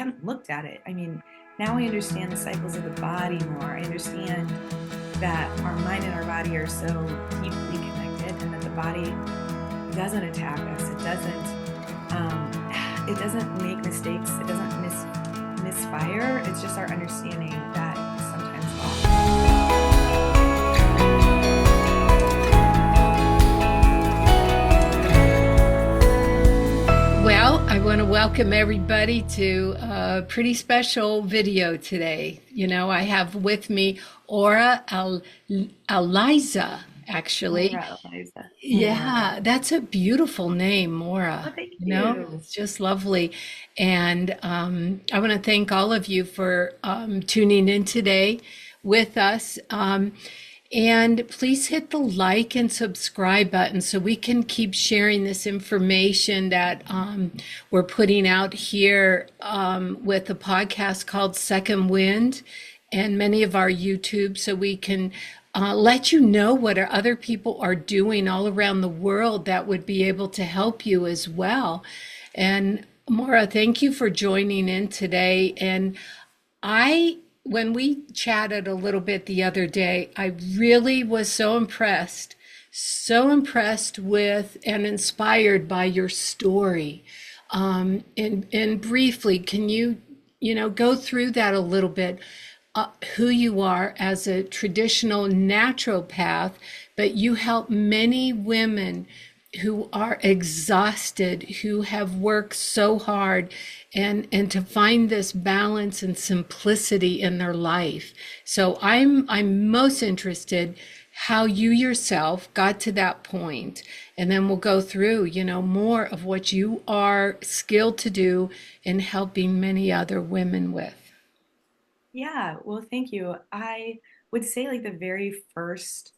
hadn't looked at it. I mean, now I understand the cycles of the body more. I understand that our mind and our body are so deeply connected, and that the body doesn't attack us. It doesn't make mistakes. It doesn't misfire. It's just our understanding that is sometimes off. Well, I want to welcome everybody to a pretty special video today. I have with me Eliza, actually. Maura Eliza. Yeah, that's a beautiful name, Oh, Maura. thank you. It's just lovely. And I want to thank all of you for tuning in today with us. And please hit the like and subscribe button so we can keep sharing this information that we're putting out here with a podcast called Second Wind and many of our YouTube, so we can let you know what other people are doing all around the world that would be able to help you as well. And Maura, thank you for joining in today. And when we chatted a little bit the other day, I really was so impressed with and inspired by your story. And briefly, can you go through that a little bit? Who you are as a traditional naturopath, but you help many women who are exhausted, who have worked so hard, and to find this balance and simplicity in their life. So I'm most interested how you yourself got to that point, and then we'll go through, more of what you are skilled to do in helping many other women with. Yeah, well, thank you. I would say like the very first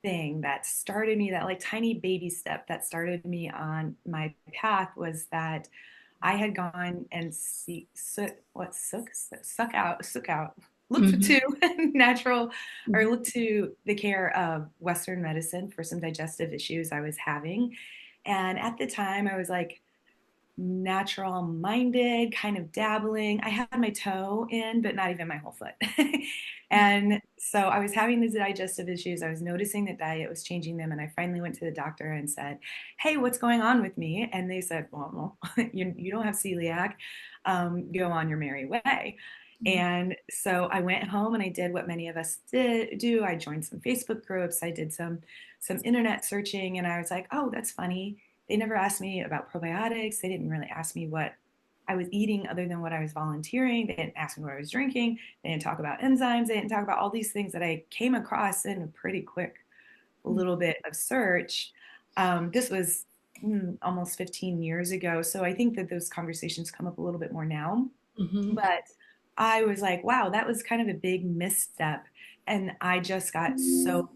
thing that started me, that like tiny baby step that started me on my path, was that I had gone and suck out, look Mhm. to natural, or look to the care of Western medicine for some digestive issues I was having. And at the time, I was like, natural minded, kind of dabbling. I had my toe in, but not even my whole foot. And so I was having these digestive issues. I was noticing that diet was changing them. And I finally went to the doctor and said, "Hey, what's going on with me?" And they said, "Well, you don't have celiac. Go on your merry way." And so I went home and I did what many of us do. I joined some Facebook groups. I did some internet searching, and I was like, "Oh, that's funny. They never asked me about probiotics. They didn't really ask me what I was eating other than what I was volunteering. They didn't ask me what I was drinking. They didn't talk about enzymes. They didn't talk about all these things that I came across in a pretty quick little bit of search." This was almost 15 years ago. So I think that those conversations come up a little bit more now. Mhm. But I was like, wow, that was kind of a big misstep. And I just got so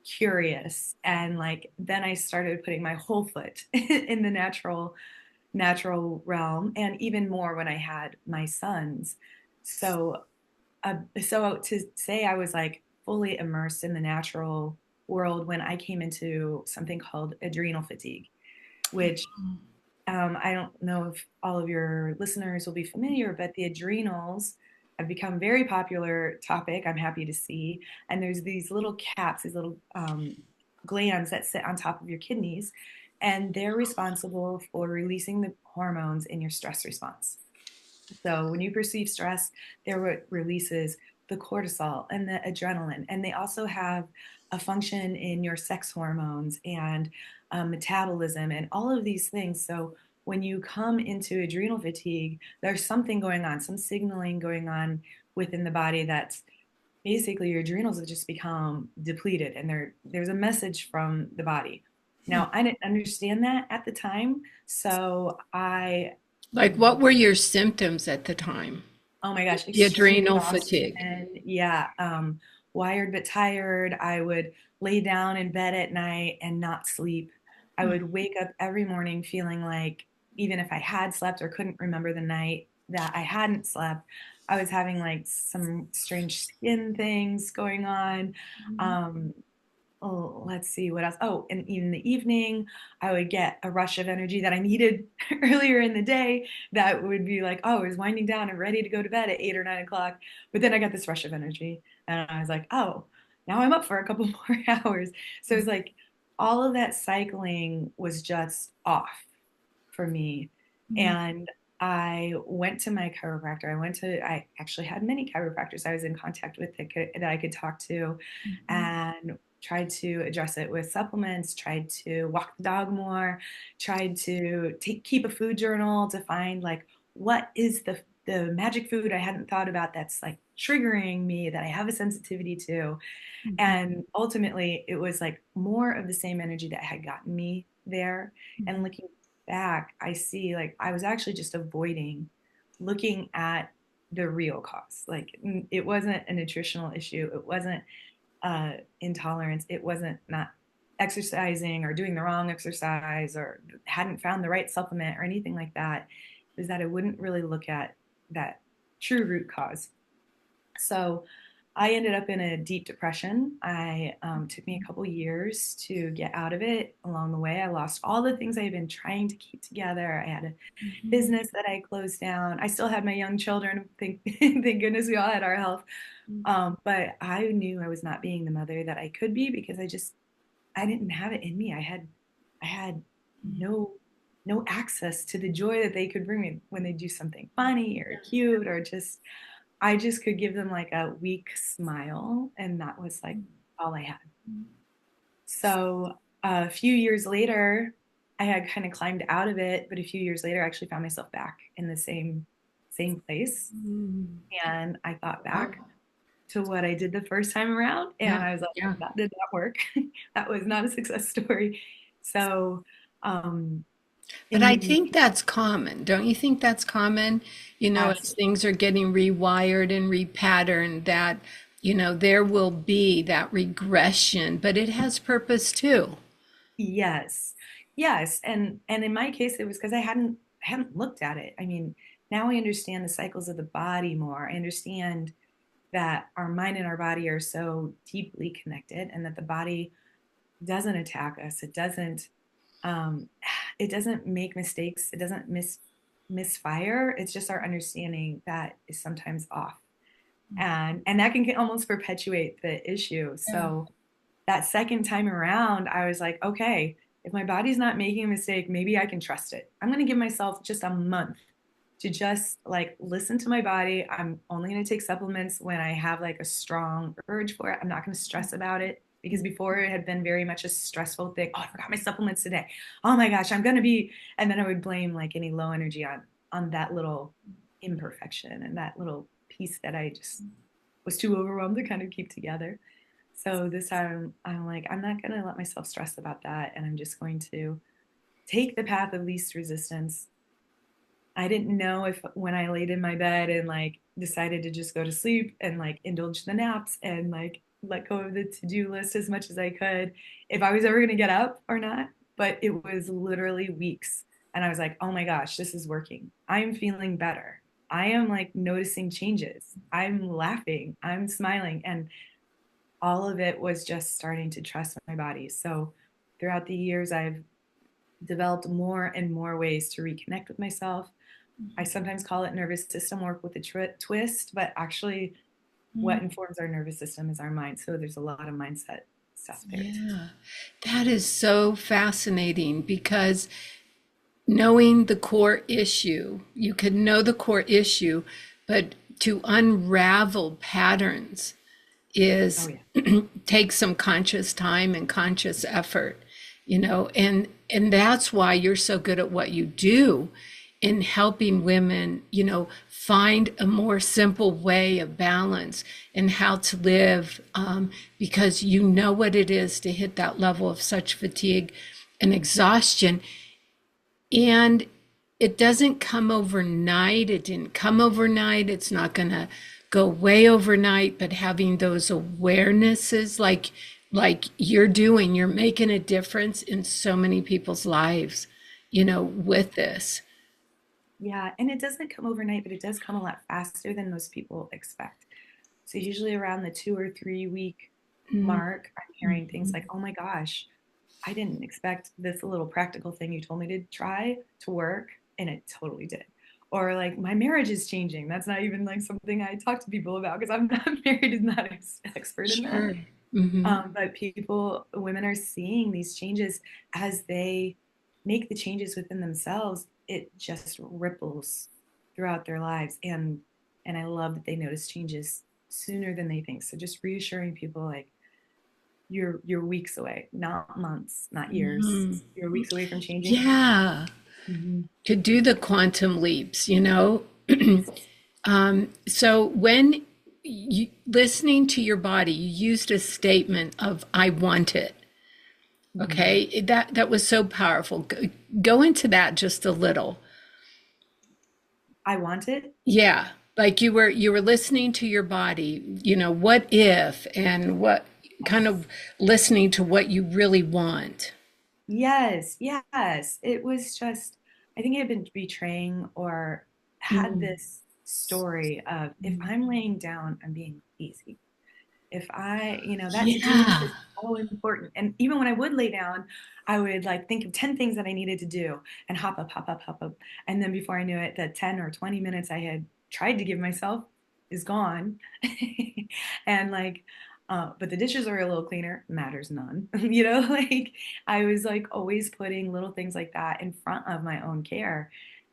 curious, and like then I started putting my whole foot in the natural realm, and even more when I had my sons. So so to say I was like fully immersed in the natural world when I came into something called adrenal fatigue, which I don't know if all of your listeners will be familiar, but the adrenals have become a very popular topic, I'm happy to see. And there's these little caps, these little glands that sit on top of your kidneys, and they're responsible for releasing the hormones in your stress response. So when you perceive stress, there what releases the cortisol and the adrenaline, and they also have a function in your sex hormones and metabolism and all of these things. So when you come into adrenal fatigue, there's something going on, some signaling going on within the body that's basically your adrenals have just become depleted, and there's a message from the body. Now, I didn't understand that at the time, so I Like, what were your symptoms at the time? Oh my gosh, The extreme adrenal fatigue. exhaustion. Yeah, wired but tired. I would lay down in bed at night and not sleep. I would wake up every morning feeling like even if I had slept or couldn't remember the night that I hadn't slept, I was having like some strange skin things going on. Um, oh, let's see what else. Oh, and in the evening, I would get a rush of energy that I needed earlier in the day that would be like, oh, I was winding down and ready to go to bed at 8 or 9 o'clock. But then I got this rush of energy and I was like, oh, now I'm up for a couple more hours. So it was like all of that cycling was just off for me. Mhm. And I went to my chiropractor. I actually had many chiropractors I was in contact with that I could talk to and tried to address it with supplements, tried to walk the dog more, tried to keep a food journal to find like what is the magic food I hadn't thought about that's like triggering me that I have a sensitivity to. Mhm. And ultimately, it was like more of the same energy that had gotten me there. And looking back, I see like I was actually just avoiding looking at the real cause. Like it wasn't a nutritional issue, it wasn't intolerance, it wasn't not exercising or doing the wrong exercise or hadn't found the right supplement or anything like that. Is that I wouldn't really look at that true root cause. So I ended up in a deep depression. I took me a couple years to get out of it. Along the way, I lost all the things I had been trying to keep together. I had a Mhm. business that I closed down. I still had my young children. Thank, thank goodness we all had our health. But I knew I was not being the mother that I could be because I didn't have it in me. I had no no access to the joy that they could bring me when they do something funny or cute or just I just could give them like a weak smile, and that was like all I had. So a few years later, I had kind of climbed out of it, but a few years later, I actually found myself back in the same place, Mhm. and I thought Wow. back to what I did the first time around, and Yeah. I was like, Yeah. that did not work. That was not a success story. So, um, But I in think that's common. Don't you think that's common? As absolutely, things are getting rewired and repatterned, that, there will be that regression, but it has purpose too. yes, yes, and in my case, it was because I hadn't looked at it. I mean, now I understand the cycles of the body more. I understand that our mind and our body are so deeply connected, and that the body doesn't attack us. Um, it doesn't make mistakes. It doesn't misfire. It's just our understanding that is sometimes off, and that can almost perpetuate the issue. Yeah. So that second time around, I was like, okay, if my body's not making a mistake, maybe I can trust it. I'm going to give myself just a month to just like listen to my body. I'm only going to take supplements when I have like a strong urge for it. I'm not going to stress about it because before it had been very much a stressful thing. Oh, I forgot my supplements today. Oh my gosh, I'm going to be, and then I would blame like any low energy on that little imperfection and that little piece that I just was too overwhelmed to kind of keep together. So this time I'm like, I'm not going to let myself stress about that. And I'm just going to take the path of least resistance. I didn't know if when I laid in my bed and like decided to just go to sleep and like indulge the naps and like let go of the to-do list as much as I could, if I was ever going to get up or not. But it was literally weeks. And I was like, oh my gosh, this is working. I'm feeling better. I am like noticing changes. I'm laughing. I'm smiling. And all of it was just starting to trust my body. So throughout the years, I've developed more and more ways to reconnect with myself. I sometimes call it nervous system work with a twist, but actually, what informs our nervous system is our mind. So there's a lot of mindset stuff there too. Yeah. That is so fascinating because knowing the core issue, you can know the core issue, but to unravel patterns Oh, is yeah. takes some conscious time and conscious effort, and that's why you're so good at what you do in helping women, find a more simple way of balance and how to live, because you know what it is to hit that level of such fatigue and exhaustion. And it doesn't come overnight. It didn't come overnight. It's not going to go away overnight, but having those awarenesses like you're doing, you're making a difference in so many people's lives, with this. Yeah. And it doesn't come overnight, but it does come a lot faster than most people expect. So usually around the 2 or 3 week mark, I'm hearing things like, Mhm. oh my gosh, I didn't expect this little practical thing you told me to try to work, and it totally did. Or like my marriage is changing. That's not even like something I talk to people about because I'm not married and not expert in that. Sure. Hmm. But women are seeing these changes as they make the changes within themselves. It just ripples throughout their lives, and I love that they notice changes sooner than they think. So just reassuring people like you're weeks away, not months, not years. Hmm. You're weeks away from changing. Yeah. Mhm. To do the quantum leaps, you know? Yes. So when you listening to your body, you used a statement of "I want it." Mhm. Okay, that was so powerful. Go into that just a little. I want it. Yeah, like you were listening to your body. You know, what if and what kind Yes. of listening to what you really want. Yes, yes. It was just, I think I had been betraying or had Mm. this story of if I'm laying down, I'm being lazy. If that to do list Yeah. is so important. And even when I would lay down, I would like think of 10 things that I needed to do and hop up, hop up, hop up. And then before I knew it, the 10 or 20 minutes I had tried to give myself is gone. And like, but the dishes are a little cleaner, matters none. Like I was like always putting little things like that in front of my own care.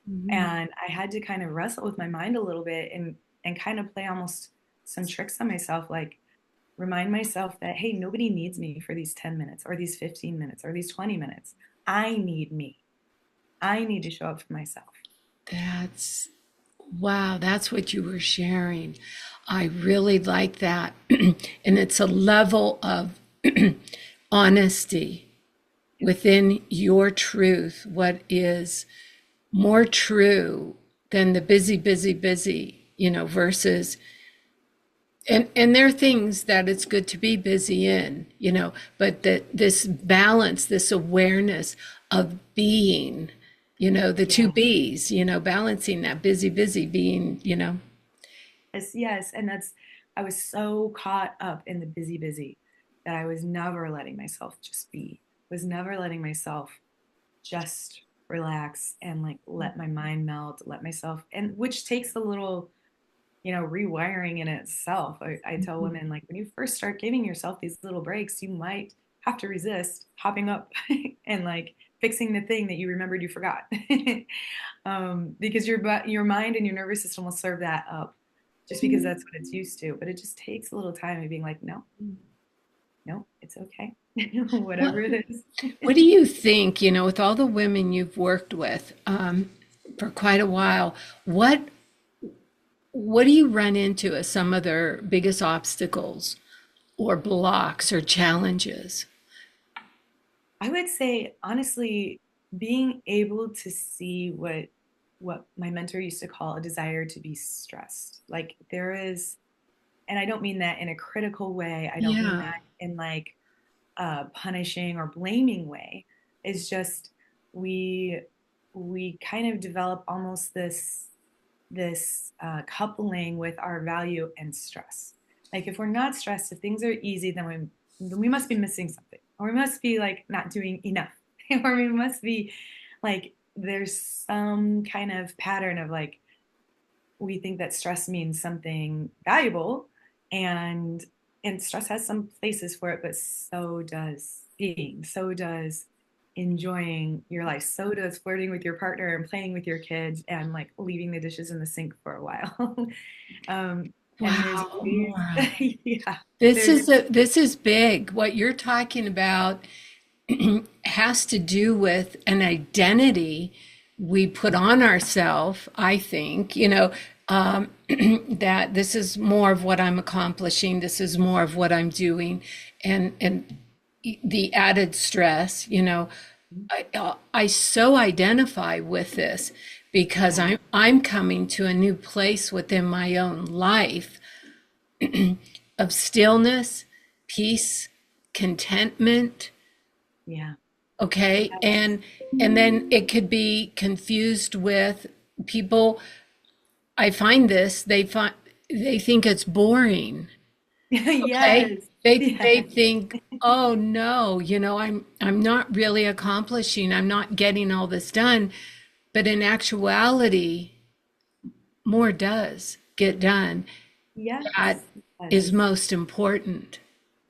Mhm. And I had to kind of wrestle with my mind a little bit and kind of play almost some tricks on myself, like remind myself that, hey, nobody needs me for these 10 minutes or these 15 minutes or these 20 minutes. I need me. I need to show up for myself. That's Wow, that's what you were sharing. I really like that. And it's a level of honesty within your truth, what is more true than the busy, busy, busy, versus and there are things that it's good to be busy in, but that this balance, this awareness of being, the two Yes. B's, balancing that busy, busy being, Yes, yes. And I was so caught up in the busy, busy that I was never letting myself just be, was never letting myself just relax and like let my mind melt, let myself, and which takes a little rewiring in itself. I tell women, like, when you first start giving yourself these little breaks, you might have to resist hopping up and like fixing the thing that you remembered you forgot. Because your mind and your nervous system will serve that up just because that's what it's used to. But it just takes a little time of being like, no, no, it's okay. what Whatever it is. what do you think, with all the women you've worked with for quite a while, what do you run into as some of their biggest obstacles or blocks or challenges? I would say honestly, being able to see what my mentor used to call a desire to be stressed. Like there is, and I don't mean that in a critical way. I don't mean Yeah. that in like a punishing or blaming way. It's just we we kind of develop almost this coupling with our value and stress. Like if we're not stressed, if things are easy, then we must be missing something, or we must be like not doing enough, or we must be like there's some kind of pattern of like we think that stress means something valuable, and and stress has some places for it, but so does being, so does enjoying your life, so does flirting with your partner and playing with your kids and like leaving the dishes in the sink for a while. um and there's Wow, ways Maura. yeah, This there's is this is big. What you're talking about has to do with an identity we put on ourselves, I think, that this is more of what I'm accomplishing, this is more of what I'm doing, and the added stress, I so identify with this because yeah, I'm coming to a new place within my own life of stillness, peace, contentment. yeah, Okay. And then it could be confused with people. I find this, they think it's boring. yes, Okay. They Yeah. think, oh no, I'm not really accomplishing, I'm not getting all this done. But in actuality, more does get done. That Yes. is Yes. most important.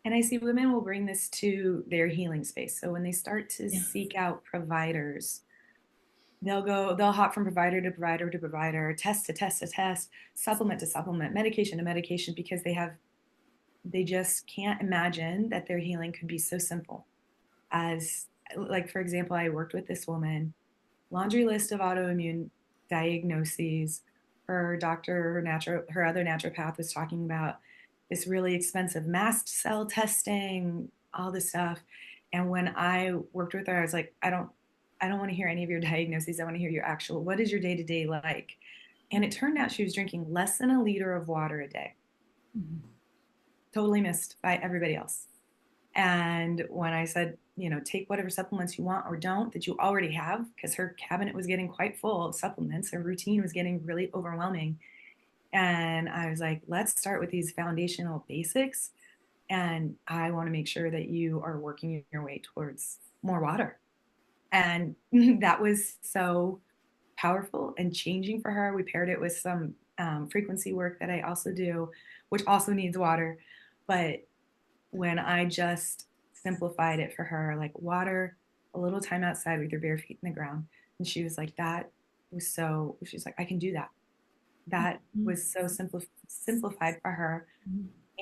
And I see women will bring this to their healing space. So when they start to Yeah. seek out providers, they'll hop from provider to provider to provider, test to test to test, supplement to supplement, medication to medication, because they just can't imagine that their healing could be so simple as, like, for example, I worked with this woman, laundry list of autoimmune diagnoses. Her doctor, her other naturopath was talking about this really expensive mast cell testing, all this stuff. And when I worked with her, I was like, I don't want to hear any of your diagnoses. I want to hear your actual, what is your day to day like? And it turned out she was drinking less than a liter of water a day, totally missed by everybody else. And when I said, take whatever supplements you want or don't that you already have, because her cabinet was getting quite full of supplements, her routine was getting really overwhelming. And I was like, let's start with these foundational basics. And I want to make sure that you are working your way towards more water. And that was so powerful and changing for her. We paired it with some frequency work that I also do, which also needs water. But when I just simplified it for her, like water, a little time outside with your bare feet in the ground. And she was like, that was so, she's like, I can do that. That was so simplified for her.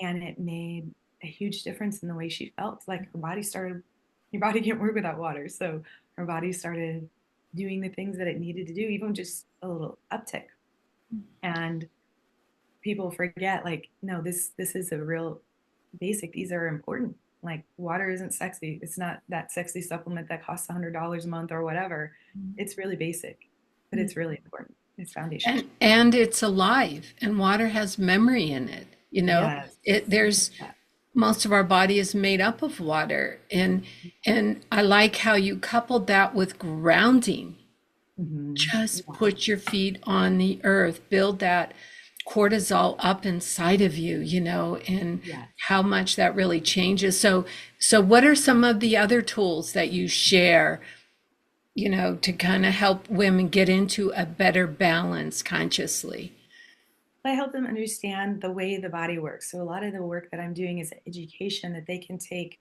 And it made a huge difference in the way she felt. Like your body can't work without water. So her body started doing the things that it needed to do, even just a little uptick. And people forget, like, no, this is a real basic. These are important. Like, water isn't sexy. It's not that sexy supplement that costs $100 a month or whatever. It's really basic, but it's really important. It's foundational. And it's alive, and water has memory in it. Yes. There's most of our body is made up of water, and I like how you coupled that with grounding. Mm-hmm. Just Yeah. put your feet on the earth, build that cortisol up inside of you, and Yes. how much that really changes. So what are some of the other tools that you share, to kind of help women get into a better balance consciously? I help them understand the way the body works. So a lot of the work that I'm doing is education that they can take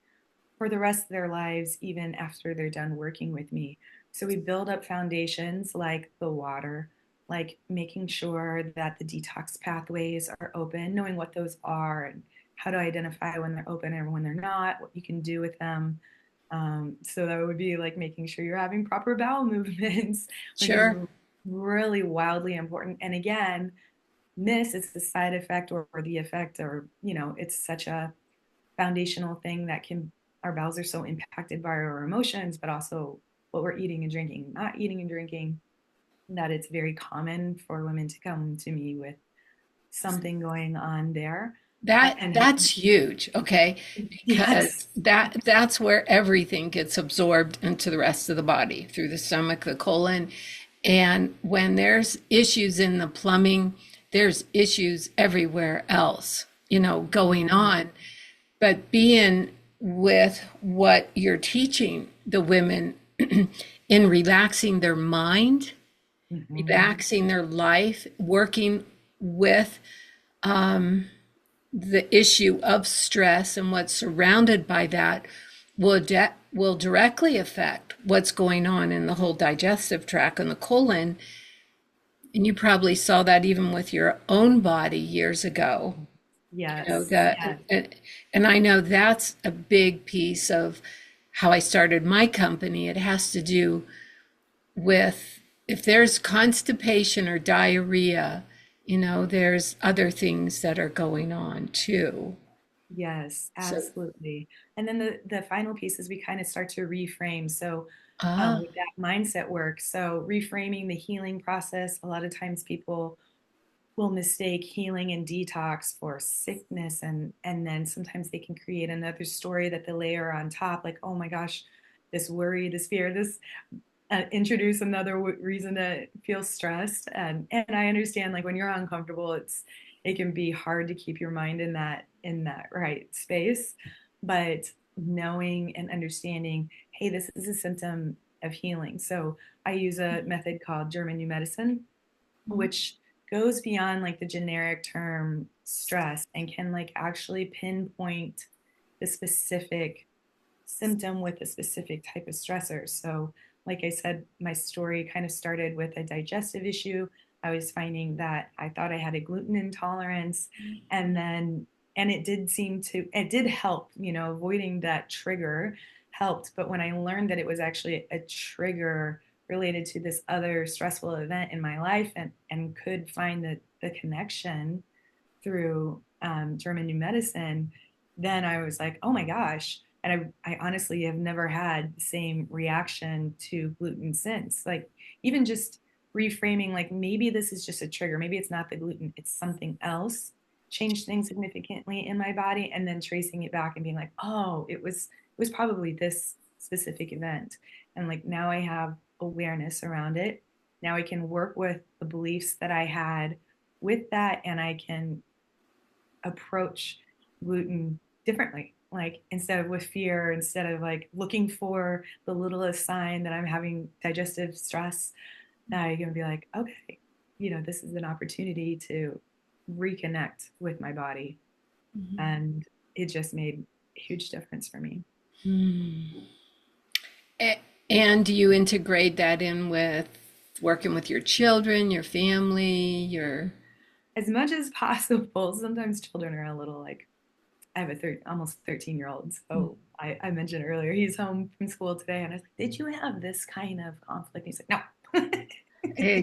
for the rest of their lives, even after they're done working with me. So we build up foundations like the water, like making sure that the detox pathways are open, knowing what those are and how to identify when they're open and when they're not, what you can do with them. So that would be like making sure you're having proper bowel movements, which is Sure. really wildly important. And again, miss is the side effect or the effect, or it's such a foundational thing that can, our bowels are so impacted by our emotions, but also what we're eating and drinking, not eating and drinking, that it's very common for women to come to me with something going on there. And That's huge, okay? Because yes. that's where everything gets absorbed into the rest of the body through the stomach, the colon. And when there's issues in the plumbing, there's issues everywhere else, going on. But being with what you're teaching the women in relaxing their mind, Mm-hmm. relaxing their life, working with the issue of stress and what's surrounded by that will directly affect what's going on in the whole digestive tract and the colon. And you probably saw that even with your own body years ago. Yes. That Yes. and I know that's a big piece of how I started my company. It has to do with if there's constipation or diarrhea, there's other things that are going on too. Yes, So, absolutely. And then the final piece is we kind of start to reframe. So ah, with that mindset work, so reframing the healing process, a lot of times people will mistake healing and detox for sickness, and then sometimes they can create another story that they layer on top, like, oh my gosh, this worry, this fear, this introduce another reason to feel stressed. And I understand, like, when you're uncomfortable, it can be hard to keep your mind in that right space. But knowing and understanding, hey, this is a symptom of healing. So I use a method called German New Medicine, which goes beyond like the generic term stress and can like actually pinpoint the specific symptom with a specific type of stressor. So, like I said, my story kind of started with a digestive issue. I was finding that I thought I had a gluten intolerance, and then and it did help, avoiding that trigger helped. But when I learned that it was actually a trigger related to this other stressful event in my life, and could find the connection through German New Medicine, then I was like, oh my gosh. And I honestly have never had the same reaction to gluten since. Like, even just reframing, like, maybe this is just a trigger. Maybe it's not the gluten, it's something else, changed things significantly in my body. And then tracing it back and being like, oh, it was probably this specific event. And like, now I have awareness around it. Now I can work with the beliefs that I had with that, and I can approach gluten differently. Like, instead of with fear, instead of like looking for the littlest sign that I'm having digestive stress, now you're going to be like, okay, this is an opportunity to reconnect with my body. And it just made a huge difference for me. And do you integrate that in with working with your children, your family, your... As much as possible. Sometimes children are a little like, I have a almost 13-year-old. So I mentioned earlier, he's home from school today. And I was like, did you have this kind of conflict? And he's like, no. Eh,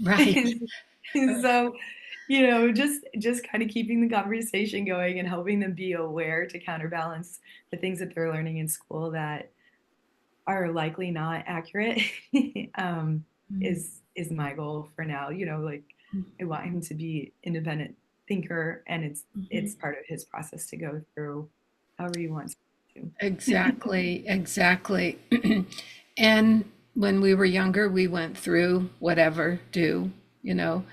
right. So, just kind of keeping the conversation going and helping them be aware to counterbalance the things that they're learning in school that are likely not accurate, um, is my goal for now. Like, I want him to be independent thinker, and it's part of his process to go through however he wants to. Exactly, exactly. And when we were younger, we went through whatever, you know,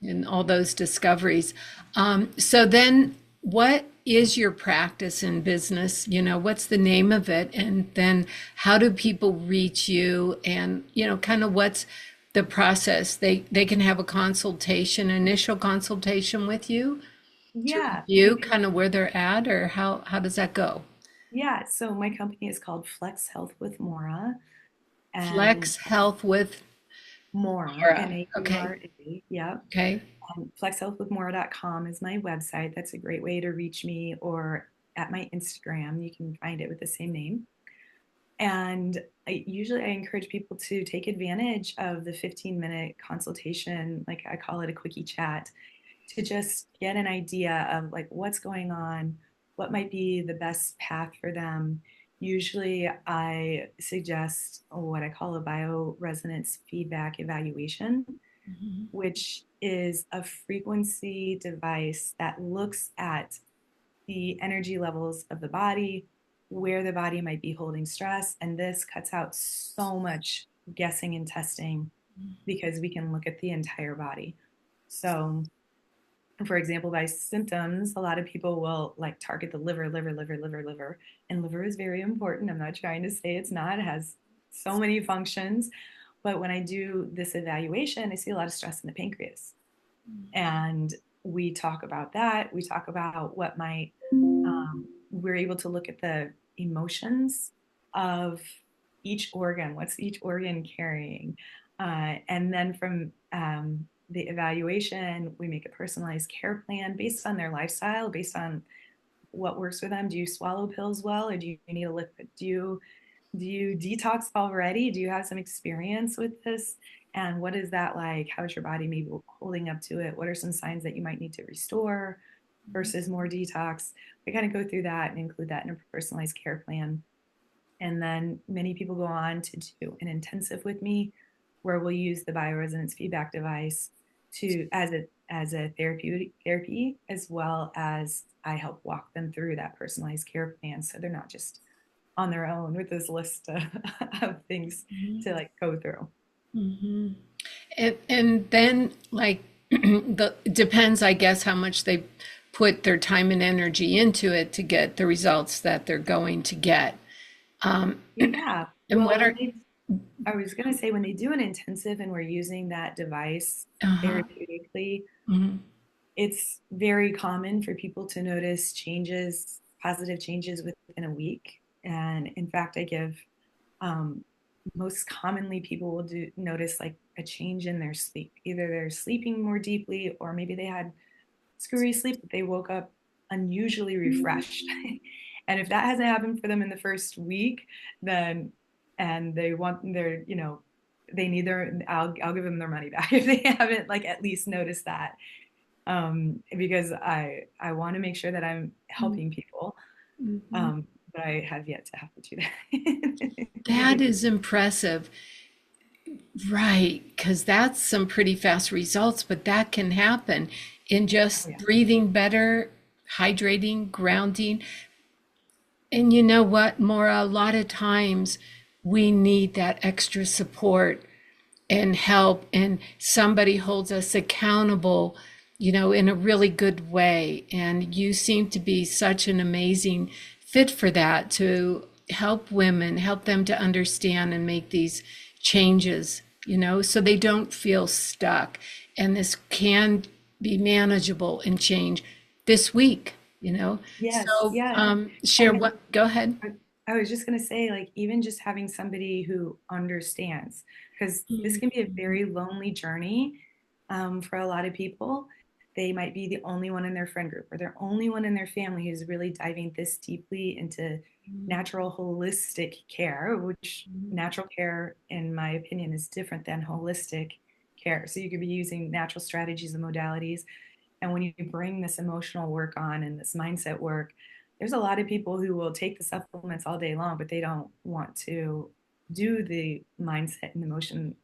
and all those discoveries. So then, what is your practice in business? What's the name of it? And then how do people reach you? And, kind of what's the process? They can have a consultation, initial consultation with you to Yeah, review kind of where they're at, or how does that go? yeah. So my company is called Flex Health with Maura, and Flex Health with Maura, Maura. Okay. Maura. Yeah. Okay. Flexhealthwithmaura.com is my website. That's a great way to reach me, or at my Instagram. You can find it with the same name. And I encourage people to take advantage of the 15-minute consultation, like I call it a quickie chat, to just get an idea of like what's going on, what might be the best path for them. Usually I suggest what I call a bioresonance feedback evaluation, which is a frequency device that looks at the energy levels of the body, where the body might be holding stress. And this cuts out so much guessing and testing because we can look at the entire body. So, for example, by symptoms, a lot of people will like target the liver, and liver is very important. I'm not trying to say it's not, it has so many functions. But when I do this evaluation, I see a lot of stress in the pancreas. And we talk about that. We talk about what might, we're able to look at the emotions of each organ. What's each organ carrying? And then from the evaluation, we make a personalized care plan based on their lifestyle, based on what works for them. Do you swallow pills well, or do you need a liquid? Do you detox already? Do you have some experience with this? And what is that like? How is your body maybe holding up to it? What are some signs that you might need to restore versus more detox? We kind of go through that and include that in a personalized care plan. And then many people go on to do an intensive with me, where we'll use the bioresonance feedback device to as a therapy, as well as I help walk them through that personalized care plan, so they're not just on their own with this list of things to like go through. And then like it depends, I guess, how much they put their time and energy into it to get the results that they're going to get. Um, Yeah. and Well, what when are they, I was going to say when they do an intensive and we're using that device uh-huh. therapeutically, Mhm. it's very common for people to notice changes, positive changes within a week. And in fact, I give um, most commonly people will do notice like a change in their sleep. Either they're sleeping more deeply, or maybe they had screwy sleep, but they woke up unusually refreshed. And if that hasn't happened for them in the first week, then and they want their, they need their, I'll give them their money back if they haven't like at least noticed that. Because I want to make sure that I'm helping people. But I have yet to have to do That that. is impressive. Right, because that's some pretty fast results, but that can happen in Oh just yeah. breathing better, hydrating, grounding. And you know what, Maura, a lot of times we need that extra support and help, and somebody holds us accountable, in a really good way. And you seem to be such an amazing fit for that, to help women, help them to understand and make these changes, so they don't feel stuck. And this can be manageable and change this week. Yes, So, yeah. share And what, go ahead. I was just going to say, like, even just having somebody who understands, because this can be a very lonely journey for a lot of people. They might be the only one in their friend group or they're only one in their family who's really diving this deeply into natural holistic care, which natural care, in my opinion, is different than holistic care. So you could be using natural strategies and modalities, and when you bring this emotional work on and this mindset work, there's a lot of people who will take the supplements all day long, but they don't want to do the mindset and emotion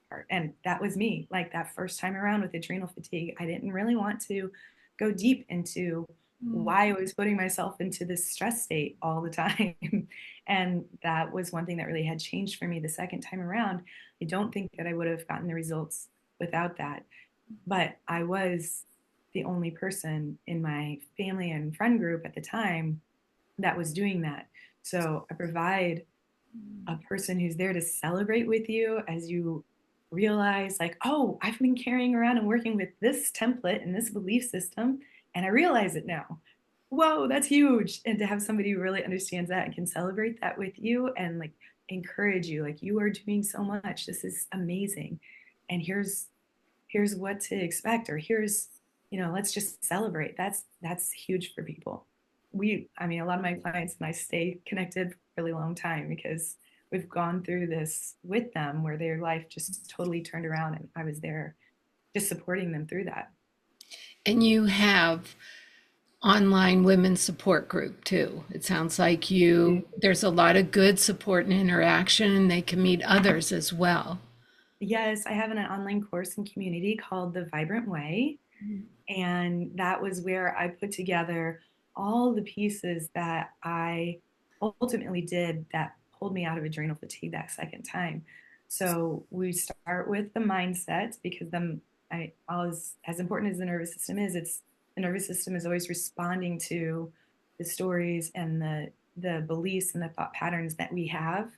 part. And that was me. Like that first time around with adrenal fatigue, I didn't really want to go deep into why I was putting myself into this stress state all the time. And that was one thing that really had changed for me the second time around. I don't think that I would have gotten the results without that, but I was the only person in my family and friend group at the time that was doing that. So I provide a person who's there to celebrate with you as you realize, like, oh, I've been carrying around and working with this template and this belief system, and I realize it now. Whoa, that's huge. And to have somebody who really understands that and can celebrate that with you and like encourage you, like, you are doing so much. This is amazing. And here's what to expect, or here's, let's just celebrate. That's huge for people. I mean, a lot of my clients and I stay connected for a really long time because we've gone through this with them where their life just totally turned around and I was there just supporting them through that. And you have online women's support group too. It sounds like there's a lot of good support and interaction, and they can meet others as well. Yes, I have an online course and community called The Vibrant Way. And that was where I put together all the pieces that I ultimately did that pulled me out of adrenal fatigue that second time. So we start with the mindset because as important as the nervous system is, it's the nervous system is always responding to the stories and the beliefs and the thought patterns that we have.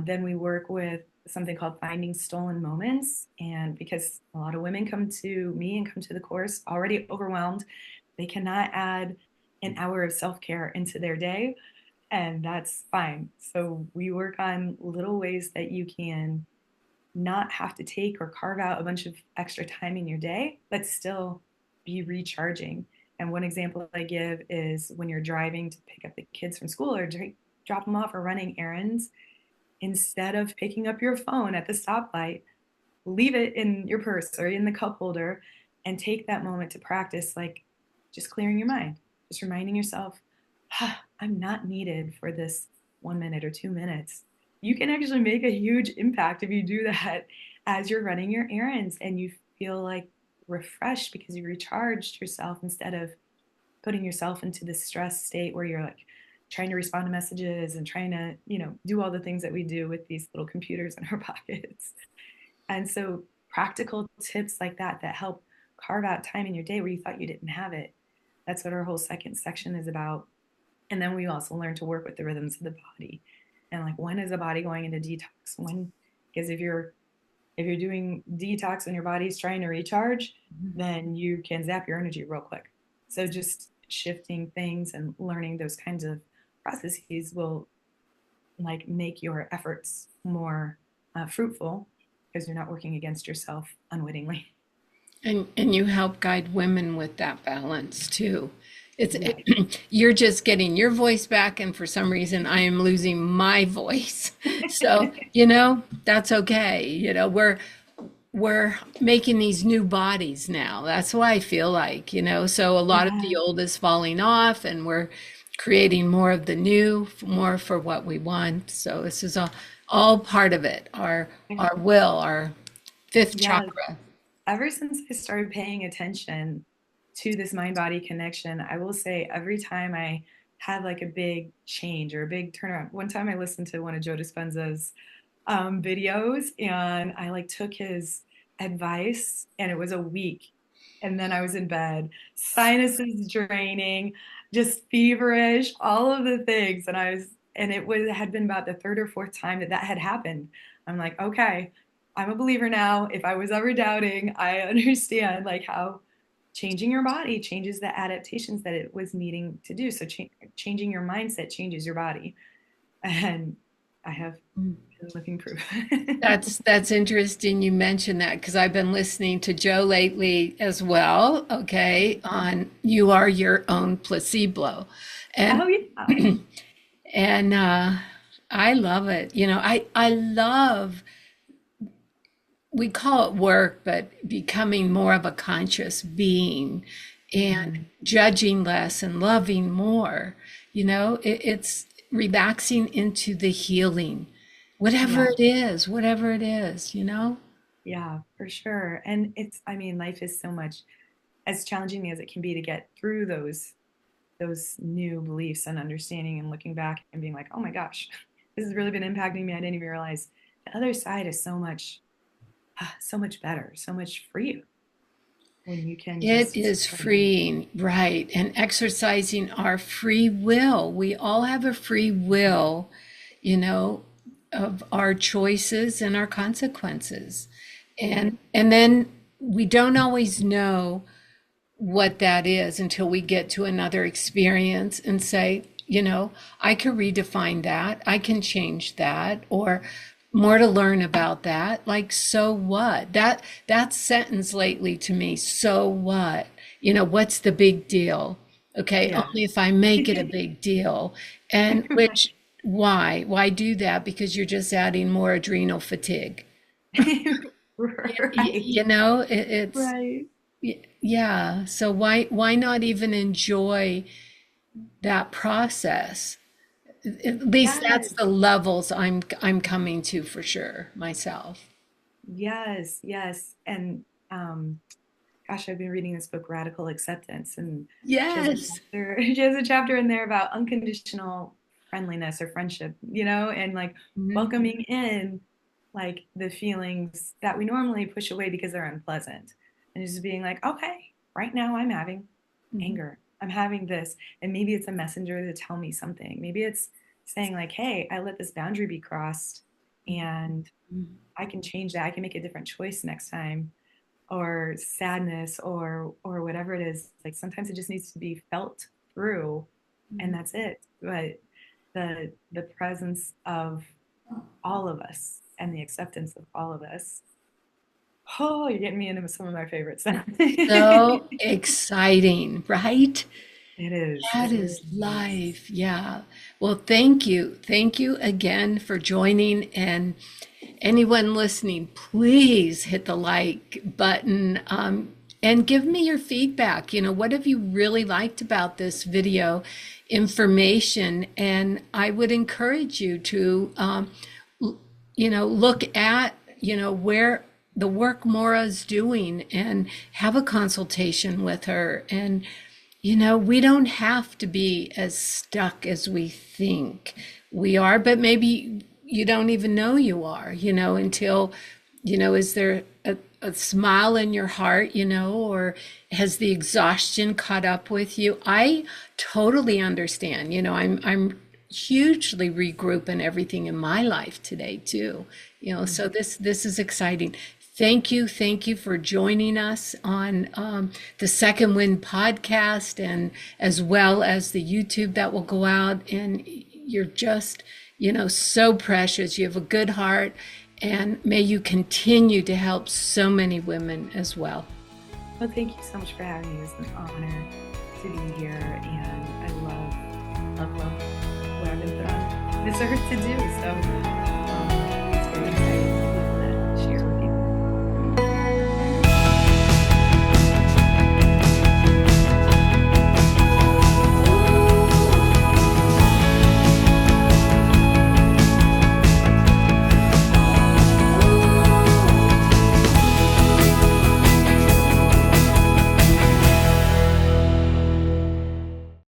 Then we work with something called finding stolen moments. And because a lot of women come to me and come to the course already overwhelmed, they cannot add an hour of self care into their day. And that's fine. So we work on little ways that you can not have to take or carve out a bunch of extra time in your day, but still be recharging. And one example I give is when you're driving to pick up the kids from school or drop them off or running errands, instead of picking up your phone at the stoplight, leave it in your purse or in the cup holder and take that moment to practice, like just clearing your mind, just reminding yourself, I'm not needed for this 1 minute or 2 minutes. You can actually make a huge impact if you do that as you're running your errands and you feel like refreshed because you recharged yourself instead of putting yourself into this stress state where you're like trying to respond to messages and trying to, do all the things that we do with these little computers in our pockets. And so practical tips like that help carve out time in your day where you thought you didn't have it. That's what our whole second section is about. And then we also learn to work with the rhythms of the body. And like, when is the body going into detox? When, because if you're doing detox when your body's trying to recharge, then you can zap your energy real quick. So just shifting things and learning those kinds of processes will like make your efforts more fruitful because you're not working against yourself unwittingly. And you help guide women with that balance too. It's Yeah. you're just getting your voice back, and for some reason I am losing my voice. So, that's okay. We're making these new bodies now. That's what I feel like, So a lot of the Yeah. old is falling off, and we're creating more of the new, more for what we want. So this is all part of it. Our will, our fifth Yeah. chakra. Ever since I started paying attention to this mind body connection, I will say every time I had like a big change or a big turnaround. One time I listened to one of Joe Dispenza's videos and I like took his advice and it was a week. And then I was in bed, sinuses draining, just feverish, all of the things. And had been about the third or fourth time that had happened. I'm like, okay, I'm a believer now. If I was ever doubting, I understand like how changing your body changes the adaptations that it was needing to do. So changing your mindset changes your body. And I have been living proof. That's interesting you mentioned that because I've been listening to Joe lately as well, okay, on You Are Your Own Placebo. And Oh yeah. and I love it. I love, we call it work, but becoming more of a conscious being and judging less and loving more. It's relaxing into the healing, Yeah. whatever it is. Yeah, for sure. And I mean, life is so much as challenging as it can be to get through those new beliefs and understanding and looking back and being like, oh my gosh, this has really been impacting me. I didn't even realize the other side is so much better, so much for you when you can It just, is freeing, right? And exercising our free will. We all have a free will, you know, of our choices and our consequences. And then we don't always know what that is until we get to another experience and say, I can redefine that, I can change that, or more to learn about that. Like, so what? That sentence lately to me, so what? What's the big deal? Okay, yeah. only if I make it a big deal. And which, why do that? Because you're just adding more adrenal fatigue. Right. It's Right. yeah. So why not even enjoy that process? At least that's Yes. the levels I'm coming to for sure myself. Yes. Yes. And gosh, I've been reading this book, Radical Acceptance, and she has a Yes. chapter, she has a chapter in there about unconditional friendliness or friendship, and like Mhm. welcoming in like the feelings that we normally push away because they're unpleasant. And just being like, okay, right now I'm having Mhm. anger. I'm having this. And maybe it's a messenger to tell me something. Maybe it's saying like, hey, I let this boundary be crossed and I can change that. I can make a different choice next time, or sadness or whatever it is. Like sometimes it just needs to be felt through and Mhm. that's it. But the presence of all of us and the acceptance of all of us. Oh, you're getting me into some of my favorites. So It exciting, right? is. That It really is is. life. Yeah. Well, thank you. Thank you again for joining. And anyone listening, please hit the like button, and give me your feedback. What have you really liked about this video information? And I would encourage you to, look at, where the work Maura's doing and have a consultation with her. And we don't have to be as stuck as we think we are, but maybe you don't even know you are, until, is there a smile in your heart, or has the exhaustion caught up with you? I totally understand. I'm hugely regrouping everything in my life today too. So this is exciting. Thank you for joining us on the Second Wind podcast, and as well as the YouTube that will go out. And you're just, so precious. You have a good heart, and may you continue to help so many women as well. Well, thank you so much for having me. It's an honor to be here, and I love what I've been put on this earth to do. So